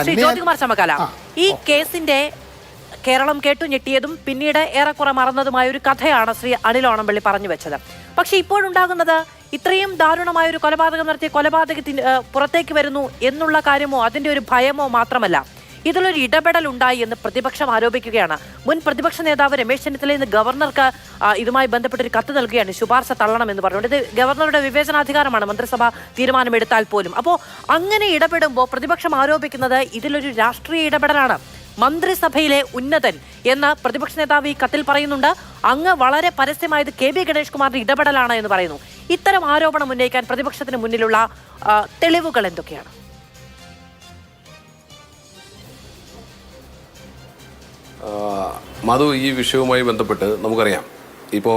ശ്രീ ജ്യോതികുമാർ ചമക്കാല, ഈ കേസിന്റെ കേരളം കേട്ടു ഞെട്ടിയതും പിന്നീട് ഏറെക്കുറെ മറന്നതുമായ ഒരു കഥയാണ് ശ്രീ അനിൽ ഓണംപള്ളി പറഞ്ഞു വെച്ചത്. പക്ഷെ ഇപ്പോഴുണ്ടാകുന്നത് ഇത്രയും ദാരുണമായ ഒരു കൊലപാതകം നടത്തിയ കൊലപാതകത്തിന് പുറത്തേക്ക് വരുന്നു എന്നുള്ള കാര്യമോ അതിന്റെ ഒരു ഭയമോ മാത്രമല്ല, ഇതിലൊരു ഇടപെടൽ ഉണ്ടായി എന്ന് പ്രതിപക്ഷം ആരോപിക്കുകയാണ്. മുൻ പ്രതിപക്ഷ നേതാവ് രമേശ് ചെന്നിത്തല ഇന്ന് ഗവർണർക്ക് ഇതുമായി ബന്ധപ്പെട്ടൊരു കത്ത് നൽകുകയാണ്, ശുപാർശ തള്ളണമെന്ന് പറഞ്ഞുകൊണ്ട്. ഇത് ഗവർണറുടെ വിവേചനാധികാരമാണ്, മന്ത്രിസഭ തീരുമാനമെടുത്താൽ പോലും. അപ്പോൾ അങ്ങനെ ഇടപെടുമ്പോൾ പ്രതിപക്ഷം ആരോപിക്കുന്നത് ഇതിലൊരു രാഷ്ട്രീയ ഇടപെടലാണ്. മന്ത്രിസഭയിലെ ഉന്നതൻ എന്ന് പ്രതിപക്ഷ നേതാവ് ഈ കത്തിൽ പറയുന്നുണ്ട്. അങ്ങ് വളരെ പരസ്യമായത് കെ ബി ഗണേഷ് കുമാറിന്റെ ഇടപെടലാണ് എന്ന് പറയുന്നു. ഇത്തരം ആരോപണം ഉന്നയിക്കാൻ പ്രതിപക്ഷത്തിന് മുന്നിലുള്ള തെളിവുകൾ എന്തൊക്കെയാണ്? മധു, ഈ വിഷയവുമായി ബന്ധപ്പെട്ട് നമുക്കറിയാം, ഇപ്പോൾ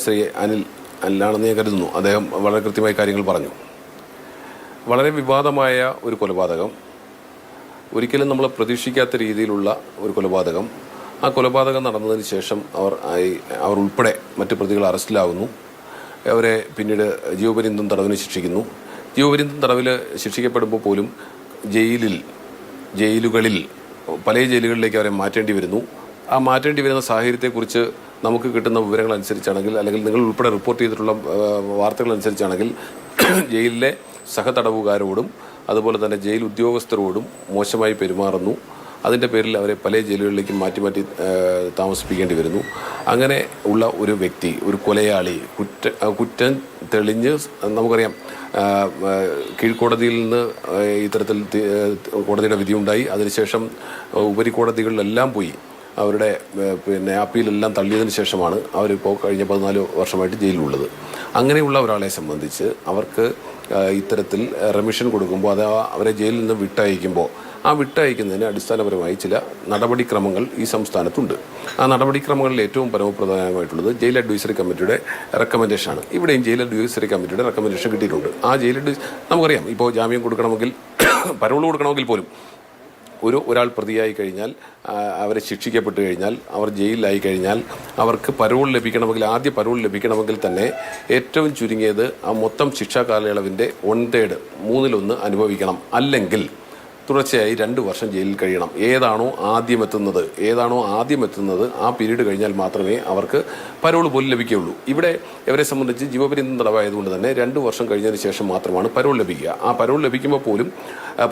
ശ്രീ അനിലാണെന്ന് ഞാൻ കരുതുന്നു, അദ്ദേഹം വളരെ കൃത്യമായി കാര്യങ്ങൾ പറഞ്ഞു. വളരെ വിവാദമായ ഒരു കൊലപാതകം, ഒരിക്കലും നമ്മൾ പ്രതീക്ഷിക്കാത്ത രീതിയിലുള്ള ഒരു കൊലപാതകം. ആ കൊലപാതകം നടന്നതിന് ശേഷം അവർ ഉൾപ്പെടെ മറ്റ് പ്രതികൾ അറസ്റ്റിലാകുന്നു. അവരെ പിന്നീട് ജീവപര്യന്തം തടവിന് ശിക്ഷിക്കുന്നു. ജീവപര്യന്തം തടവിൽ ശിക്ഷിക്കപ്പെടുമ്പോൾ പോലും ജയിലുകളിൽ പല ജയിലുകളിലേക്ക് അവരെ മാറ്റേണ്ടി വരുന്നു. ആ മാറ്റേണ്ടി വരുന്ന സാഹചര്യത്തെക്കുറിച്ച് നമുക്ക് കിട്ടുന്ന വിവരങ്ങൾ അനുസരിച്ചാണെങ്കിൽ, അല്ലെങ്കിൽ നിങ്ങൾ ഉൾപ്പെടെ റിപ്പോർട്ട് ചെയ്തിട്ടുള്ള വാർത്തകൾ അനുസരിച്ചാണെങ്കിൽ, ജയിലിലെ സഹതടവുകാരോടും അതുപോലെ തന്നെ ജയിൽ ഉദ്യോഗസ്ഥരോടും മോശമായി പെരുമാറുന്നു. അതിൻ്റെ പേരിൽ അവരെ പല ജയിലുകളിലേക്ക് മാറ്റി മാറ്റി താമസിപ്പിക്കേണ്ടി വരുന്നു. അങ്ങനെ ഉള്ള ഒരു വ്യക്തി, ഒരു കൊലയാളി, കുറ്റം തെളിഞ്ഞ് നമുക്കറിയാം, കീഴ്ക്കോടതിയിൽ നിന്ന് ഇത്തരത്തിൽ കോടതിയുടെ വിധിയുണ്ടായി. അതിനുശേഷം ഉപരിക്കോടതികളിലെല്ലാം പോയി അവരുടെ അപ്പീലെല്ലാം തള്ളിയതിന് ശേഷമാണ് അവരിപ്പോൾ കഴിഞ്ഞ 14 വർഷമായിട്ട് ജയിലിലുള്ളത്. അങ്ങനെയുള്ള ഒരാളെ സംബന്ധിച്ച് അവർക്ക് ഇത്തരത്തിൽ റെമിഷൻ കൊടുക്കുമ്പോൾ, അത് അവരെ ജയിലിൽ നിന്ന് വിട്ടയക്കുമ്പോൾ, ആ വിട്ടയക്കുന്നതിന് അടിസ്ഥാനപരമായി ചില നടപടിക്രമങ്ങൾ ഈ സംസ്ഥാനത്തുണ്ട്. ആ നടപടിക്രമങ്ങളിൽ ഏറ്റവും പരമപ്രധാനമായിട്ടുള്ളത് ജയിൽ അഡ്വൈസറി കമ്മിറ്റിയുടെ റെക്കമെൻഡേഷനാണ്. ഇവിടെയും ജയിൽ അഡ്വൈസറി കമ്മിറ്റിയുടെ റെക്കമെൻഡേഷൻ കിട്ടിയിട്ടുണ്ട്. ആ നമുക്കറിയാം, ഇപ്പോൾ ജാമ്യം കൊടുക്കണമെങ്കിൽ, പരോൾ കൊടുക്കണമെങ്കിൽ പോലും ഒരാൾ പ്രതിയായി കഴിഞ്ഞാൽ, അവരെ ശിക്ഷിക്കപ്പെട്ട് കഴിഞ്ഞാൽ, അവർ ജയിലിലായി കഴിഞ്ഞാൽ, അവർക്ക് പരോൾ ലഭിക്കണമെങ്കിൽ, ആദ്യ പരോൾ ലഭിക്കണമെങ്കിൽ തന്നെ ഏറ്റവും ചുരുങ്ങിയത് ആ മൊത്തം ശിക്ഷാ കാലയളവിൻ്റെ 1/3, 1/3 അനുഭവിക്കണം. അല്ലെങ്കിൽ തുടർച്ചയായി 2 വർഷം ജയിലിൽ കഴിയണം. ഏതാണോ ആദ്യം എത്തുന്നത് ആ പീരീഡ് കഴിഞ്ഞാൽ മാത്രമേ അവർക്ക് പരോൾ പോലും ലഭിക്കുകയുള്ളൂ. ഇവിടെ ഇവരെ സംബന്ധിച്ച് ജീവപര്യന്തം തടവായതുകൊണ്ട് തന്നെ 2 വർഷം കഴിഞ്ഞതിന് ശേഷം മാത്രമാണ് പരോൾ ലഭിക്കുക. ആ പരോൾ ലഭിക്കുമ്പോൾ പോലും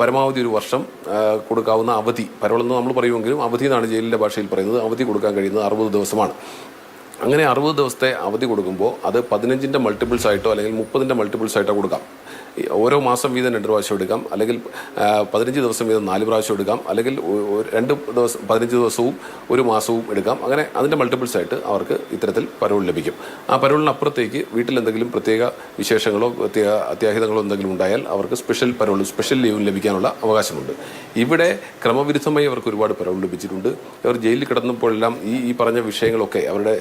പരമാവധി 1 വർഷം കൊടുക്കാവുന്ന അവധി, പരോൾ എന്ന് നമ്മൾ പറയുമെങ്കിലും അവധി എന്നാണ് ജയിലിൻ്റെ ഭാഷയിൽ പറയുന്നത്, അവധി കൊടുക്കാൻ കഴിയുന്നത് 60 ദിവസമാണ്. അങ്ങനെ 60 ദിവസത്തെ അവധി കൊടുക്കുമ്പോൾ അത് 15ൻ്റെ മൾട്ടിപ്പിൾസ് ആയിട്ടോ അല്ലെങ്കിൽ 30ൻ്റെ മൾട്ടിപ്പിൾസ് ആയിട്ടോ കൊടുക്കാം. ഓരോ മാസം വീതം 2 പ്രാവശ്യം എടുക്കാം, അല്ലെങ്കിൽ 15 ദിവസം വീതം 4 പ്രാവശ്യം എടുക്കാം, അല്ലെങ്കിൽ 15 ദിവസവും 1 മാസവും എടുക്കാം. അങ്ങനെ അതിൻ്റെ മൾട്ടിപ്പിൾസ് ആയിട്ട് അവർക്ക് ഇത്തരത്തിൽ പരോൾ ലഭിക്കും. ആ പരോളിനപ്പുറത്തേക്ക് വീട്ടിൽ എന്തെങ്കിലും പ്രത്യേക വിശേഷങ്ങളോ അത്യാഹിതങ്ങളോ എന്തെങ്കിലും ഉണ്ടായാൽ അവർക്ക് സ്പെഷ്യൽ ലീവ് ലഭിക്കാനുള്ള അവകാശമുണ്ട്. ഇവിടെ ക്രമവിരുദ്ധമായി അവർക്ക് ഒരുപാട് പരോൾ ലഭിച്ചിട്ടുണ്ട്. അവർ ജയിലിൽ കിടന്നപ്പോഴെല്ലാം ഈ പറഞ്ഞ വിഷയങ്ങളൊക്കെ അവരുടെ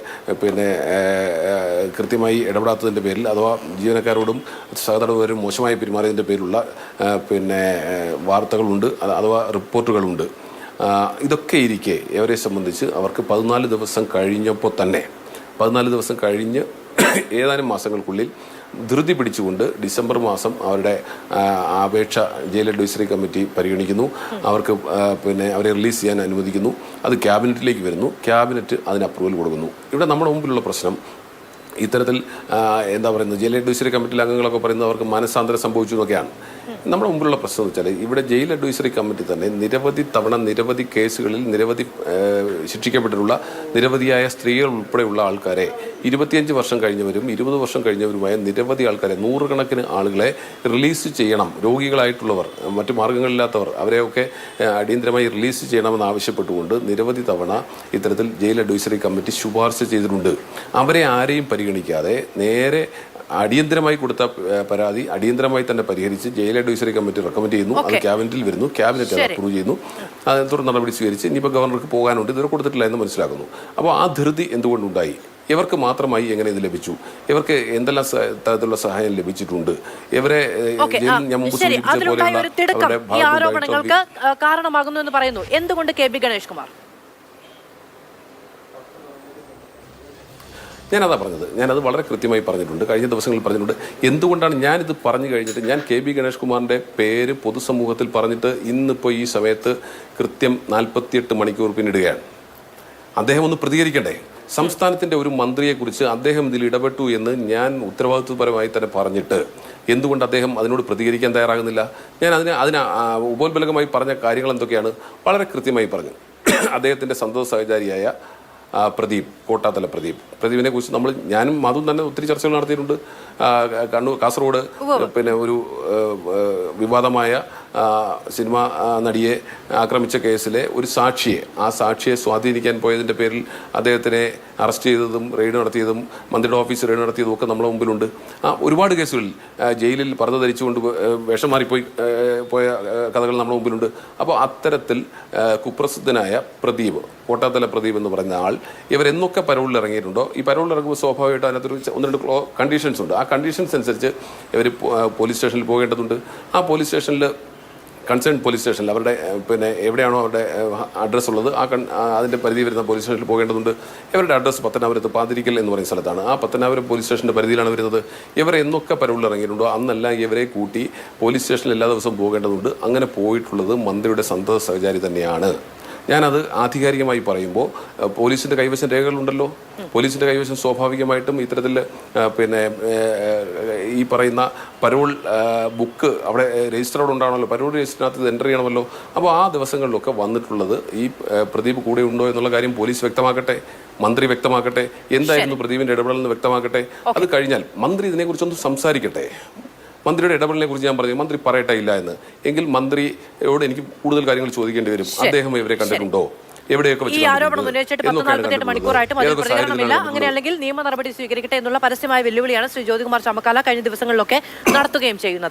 കൃത്യമായി ഇടപെടാത്തതിൻ്റെ പേരിൽ, അഥവാ ജീവനക്കാരോടും സഹതടവുകാരും മോശമായി പെരുമാറിയതിൻ്റെ പേരിലുള്ള വാർത്തകളുണ്ട്, അഥവാ റിപ്പോർട്ടുകളുണ്ട്. ഇതൊക്കെ ഇരിക്കെ അവരെ സംബന്ധിച്ച് അവർക്ക് 14 ദിവസം കഴിഞ്ഞ് ഏതാനും മാസങ്ങൾക്കുള്ളിൽ ധൃതി പിടിച്ചുകൊണ്ട് ഡിസംബർ മാസം അവരുടെ അപേക്ഷ ജയിൽ അഡ്വൈസറി കമ്മിറ്റി പരിഗണിക്കുന്നു. അവർക്ക് അവരെ റിലീസ് ചെയ്യാൻ അനുവദിക്കുന്നു. അത് ക്യാബിനറ്റിലേക്ക് വരുന്നു. ക്യാബിനറ്റ് അതിന് അപ്രൂവൽ കൊടുക്കുന്നു. ഇവിടെ നമ്മുടെ മുമ്പിലുള്ള പ്രശ്നം, ഇത്തരത്തിൽ എന്താ പറയുന്നത്, ജയിൽ അഡ്വൈസറി കമ്മിറ്റിയിലെ അംഗങ്ങളൊക്കെ പറയുന്നത് അവർക്ക് മനസ്സാന്തരം സംഭവിച്ചു എന്നൊക്കെയാണ്. നമ്മുടെ മുമ്പിലുള്ള പ്രശ്നം എന്ന് വെച്ചാൽ, ഇവിടെ ജയിൽ അഡ്വൈസറി കമ്മിറ്റി തന്നെ നിരവധി കേസുകളിൽ ശിക്ഷിക്കപ്പെട്ടിട്ടുള്ള നിരവധിയായ സ്ത്രീകൾ ഉൾപ്പെടെയുള്ള ആൾക്കാരെ, 25 വർഷം കഴിഞ്ഞവരും 20 വർഷം കഴിഞ്ഞവരുമായ നിരവധി ആൾക്കാരെ, 100 കണക്കിന് ആളുകളെ റിലീസ് ചെയ്യണം. രോഗികളായിട്ടുള്ളവർ, മറ്റു മാർഗങ്ങളില്ലാത്തവർ, അവരെയൊക്കെ അടിയന്തരമായി റിലീസ് ചെയ്യണമെന്ന് ആവശ്യപ്പെട്ടുകൊണ്ട് നിരവധി തവണ ഇത്തരത്തിൽ ജയിൽ അഡ്വൈസറി കമ്മിറ്റി ശുപാർശ ചെയ്തിട്ടുണ്ട്. അവരെ ആരെയും പരിഗണിക്കാതെ നേരെ അടിയന്തരമായി കൊടുത്ത പരാതി അടിയന്തരമായി തന്നെ പരിഹരിച്ച് ജയിൽ അഡ്വൈസറി കമ്മിറ്റി റെക്കമെൻഡ് ചെയ്യുന്നു. അത് ക്യാബിനറ്റിൽ വരുന്നു. ക്യാബിനറ്റ് അത് അപ്രൂവ് ചെയ്യുന്നു. അതിന് തുടർ നടപടി സ്വീകരിച്ച് ഇനിയിപ്പോൾ ഗവർണർക്ക് പോകാനുണ്ട്, ഇതുവരെ കൊടുത്തിട്ടില്ല എന്ന് മനസ്സിലാക്കുന്നു. അപ്പോൾ ആ ധൃതി എന്തുകൊണ്ടുണ്ടായി? ഇവർക്ക് മാത്രമായി എങ്ങനെ ഇത് ലഭിച്ചു? ഇവർക്ക് എന്തെല്ലാം തരത്തിലുള്ള സഹായം ലഭിച്ചിട്ടുണ്ട്? ഇവരെ ഞാൻ മുമ്പ് സൂചിപ്പിച്ച പോലെയുള്ള ആരോപണങ്ങൾക്ക് കാരണമാകുന്നു എന്ന് പറയുന്നു. എന്തുകൊണ്ട് കെ ബി ഗണേഷ് കുമാർ? ഞാനതാ പറഞ്ഞത്. ഞാനത് വളരെ കൃത്യമായി പറഞ്ഞിട്ടുണ്ട്, കഴിഞ്ഞ ദിവസങ്ങളിൽ പറഞ്ഞിട്ടുണ്ട്. എന്തുകൊണ്ടാണ് ഞാനിത് പറഞ്ഞു കഴിഞ്ഞിട്ട് ഞാൻ കെ ബി ഗണേഷ് കുമാറിൻ്റെ പേര് പൊതുസമൂഹത്തിൽ പറഞ്ഞിട്ട് ഇന്നിപ്പോൾ ഈ സമയത്ത് കൃത്യം 48 മണിക്കൂർ പിന്നിടുകയാണ്. അദ്ദേഹം ഒന്ന് പ്രതികരിക്കണ്ടേ? സംസ്ഥാനത്തിൻ്റെ ഒരു മന്ത്രിയെക്കുറിച്ച് അദ്ദേഹം ഇതിൽ ഇടപെട്ടു എന്ന് ഞാൻ ഉത്തരവാദിത്വപരമായി തന്നെ പറഞ്ഞിട്ട് എന്തുകൊണ്ട് അദ്ദേഹം അതിനോട് പ്രതികരിക്കാൻ തയ്യാറാകുന്നില്ല? ഞാൻ അതിന് ഉപോത്ബലകമായി പറഞ്ഞ കാര്യങ്ങൾ എന്തൊക്കെയാണ് വളരെ കൃത്യമായി പറഞ്ഞു. അദ്ദേഹത്തിൻ്റെ സന്തോഷ സഹചാരിയായ പ്രദീപ്, കോട്ടാത്തല പ്രദീപിനെ കുറിച്ച് ഞാനും അതും തന്നെ ഒത്തിരി ചർച്ചകൾ നടത്തിയിട്ടുണ്ട്. കാസർഗോഡ് പിന്നെ ഒരു വിവാദമായ സിനിമ നടിയെ ആക്രമിച്ച കേസിലെ ഒരു ആ സാക്ഷിയെ സ്വാധീനിക്കാൻ പോയതിൻ്റെ പേരിൽ അദ്ദേഹത്തിനെ അറസ്റ്റ് ചെയ്തതും റെയ്ഡ് നടത്തിയതും മന്ത്രിയുടെ ഓഫീസ് റെയ്ഡ് നടത്തിയതും ഒക്കെ നമ്മുടെ മുമ്പിലുണ്ട്. ഒരുപാട് കേസുകളിൽ ജയിലിൽ പർദ്ദ ധരിച്ചുകൊണ്ട് വേഷം മാറിപ്പോയി പോയ കഥകൾ നമ്മുടെ മുമ്പിലുണ്ട്. അപ്പോൾ അത്തരത്തിൽ കുപ്രസിദ്ധനായ പ്രദീപ്, കോട്ടാത്തല പ്രദീപ് എന്ന് പറയുന്ന ആൾ ഇവരെന്നൊക്കെ പരോളിൽ ഇറങ്ങിയിട്ടുണ്ടോ, ഈ പരോളിൽ ഇറങ്ങുമ്പോൾ സ്വാഭാവികമായിട്ട് അതിനകത്തൊരു 1-2 കണ്ടീഷൻസ് ഉണ്ട്. ആ കണ്ടീഷൻസ് അനുസരിച്ച് ഇവർ പോലീസ് സ്റ്റേഷനിൽ പോകേണ്ടതുണ്ട്. ആ പോലീസ് സ്റ്റേഷനിൽ കൺസേൺ പോലീസ് സ്റ്റേഷനിൽ അവരുടെ പിന്നെ എവിടെയാണോ അവരുടെ അഡ്രസ്സ് ഉള്ളത് അതിൻ്റെ പരിധി വരുന്ന പോലീസ് സ്റ്റേഷനിൽ പോകേണ്ടതുണ്ട്. ഇവരുടെ അഡ്രസ്സ് പത്തനാപുരത്ത് പാതിരിക്കൽ എന്ന് പറയുന്ന സ്ഥലത്താണ്. ആ പത്തനാപുരം പോലീസ് സ്റ്റേഷൻ്റെ പരിധിയിലാണ് വരുന്നത്. ഇവർ എന്നൊക്കെ പരോളിൽ ഇറങ്ങിയിട്ടുണ്ടോ അന്നെല്ലാം ഇവരെ കൂട്ടി പോലീസ് സ്റ്റേഷനിൽ എല്ലാ ദിവസവും പോകേണ്ടതുണ്ട്. അങ്ങനെ പോയിട്ടുള്ളത് മന്ത്രിയുടെ സന്തത സഹചാരി തന്നെയാണ്. ഞാനത് ആധികാരികമായി പറയുമ്പോൾ പോലീസിൻ്റെ കൈവശം രേഖകളുണ്ടല്ലോ. പോലീസിൻ്റെ കൈവശം സ്വാഭാവികമായിട്ടും ഇത്തരത്തിൽ പിന്നെ ഈ പറയുന്ന പരോൾ ബുക്ക് അവിടെ രജിസ്റ്ററോട് ഉണ്ടാവണമല്ലോ, പരോൾ രജിസ്റ്ററിനകത്ത് ഇത് എൻ്റർ ചെയ്യണമല്ലോ. അപ്പോൾ ആ ദിവസങ്ങളിലൊക്കെ വന്നിട്ടുള്ളത് ഈ പ്രദീപ് കൂടെ ഉണ്ടോ എന്നുള്ള കാര്യം പോലീസ് വ്യക്തമാക്കട്ടെ, മന്ത്രി വ്യക്തമാക്കട്ടെ, എന്തായിരുന്നു പ്രദീപിൻ്റെ ഇടപെടൽ എന്ന് വ്യക്തമാക്കട്ടെ. അത് കഴിഞ്ഞാൽ മന്ത്രി ഇതിനെക്കുറിച്ചൊന്ന് സംസാരിക്കട്ടെ. മന്ത്രിയുടെ ഇടപെടലിനെ കുറിച്ച് ഞാൻ പറഞ്ഞു, മന്ത്രി പറയട്ടെ ഇല്ല എന്ന്. എങ്കിൽ മന്ത്രിയോട് എനിക്ക് കൂടുതൽ കാര്യങ്ങൾ ചോദിക്കേണ്ടി വരും. അദ്ദേഹം ഇവരെ കണ്ടിട്ടുണ്ടോ, എവിടെയൊക്കെ ഈ ആരോപണം ഉന്നയിച്ചിട്ട് 48 മണിക്കൂറായിട്ടും അതിൽ പ്രതികരണമില്ല. അങ്ങനെയല്ലെങ്കിൽ നിയമ നടപടി സ്വീകരിക്കട്ടെ എന്നുള്ള പരസ്യമായ വെല്ലുവിളിയാണ് ശ്രീ ജ്യോതികുമാർ ചാമക്കാല കഴിഞ്ഞ ദിവസങ്ങളിലൊക്കെ നടത്തുകയും ചെയ്യുന്നത്.